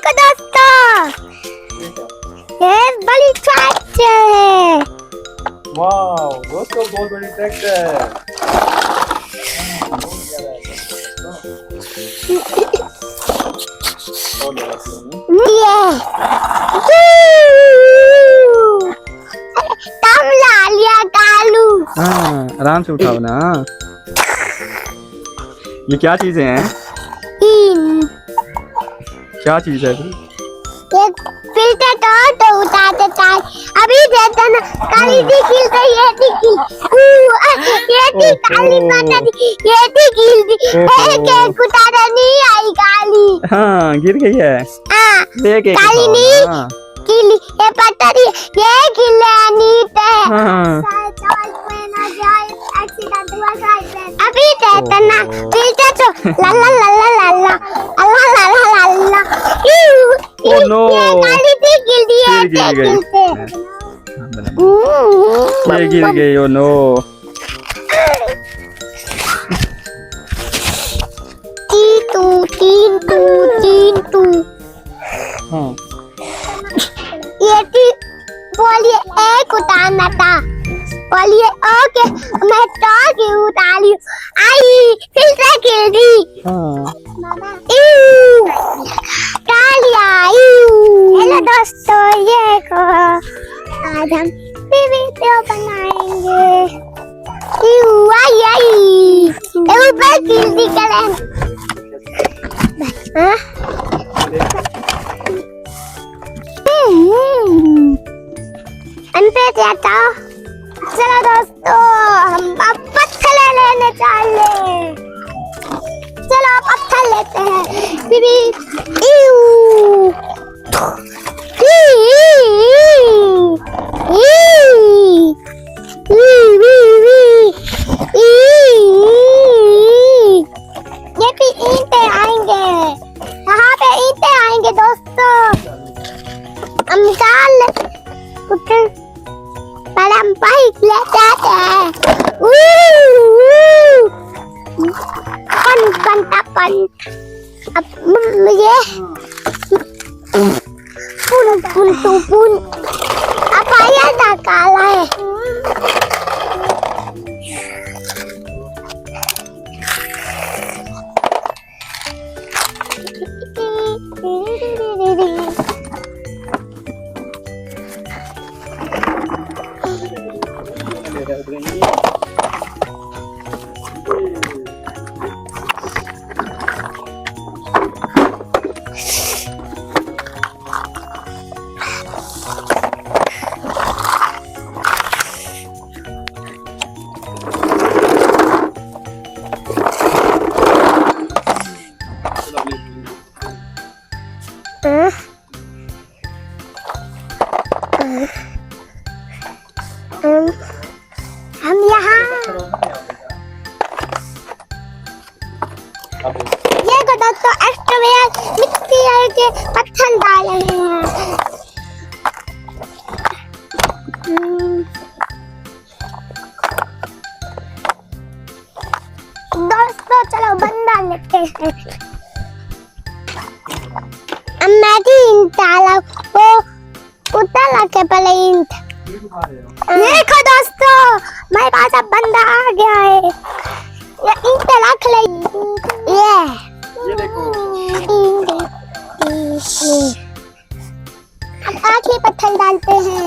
देखो दोस्तों, ये बड़ी ट्रैक्टर है। वाओ दोस्तों, बहुत बड़ी ट्रैक्टर है। तम ला लिया कालू। हाँ, आराम से उठाओ ना। ये क्या चीजें हैं? क्या चीज है? ये फिल्टर तो उठा देता है। अभी देता ना, काली दी खिल रही है, दी खिल। ये दी काली माता दी, ये दी खिल दी। एक उठाना नहीं आई काली। हाँ, गिर गई है। हाँ, लेके काली नहीं खिली, ये पता नहीं, ये खिले नीट है। हाँ। अभी देता ना, फिल्टर तो ला ला ला ला ला ला ला ला ला ला ला। Oh no! ये काली दी खिल दी है, गिर गई। ये गिर गई। Oh no. तीन टू। हाँ। ये बोलिए एक उतारना था। बोलिए ओके, मैं तो उतार ली। आई फिल्टर गिर दी। हाँ। हेलो दोस्तों, ये आज हम वीडियो बनाएंगे। आई ऊपर गिर दी करें। अंदर जाता। चलो दोस्तों, हम अब पत्थर लेने चले। चलो पत्थर लेते हैं। बीबी ये भी ईंटें आएंगे। यहाँ पे ईंटें आएंगे दोस्तों। हम डाल पर हम बाइक ले जाते हैं। अब ये पुन अब आया ना काला है। हम यहाँ ये को दोस्तों एक्स्ट्रा मिट्टी के पत्थर डाल रहे हैं। दोस्तों चलो बंदा लेते हैं। अब मैं भी ईंट डाला, वो उतर लगे पहले ईंट। देखो दोस्तों, मेरे पास अब बंदा आ गया है। ये ईंट रख ले। ये देखो। अब आखिरी पत्थर डालते हैं।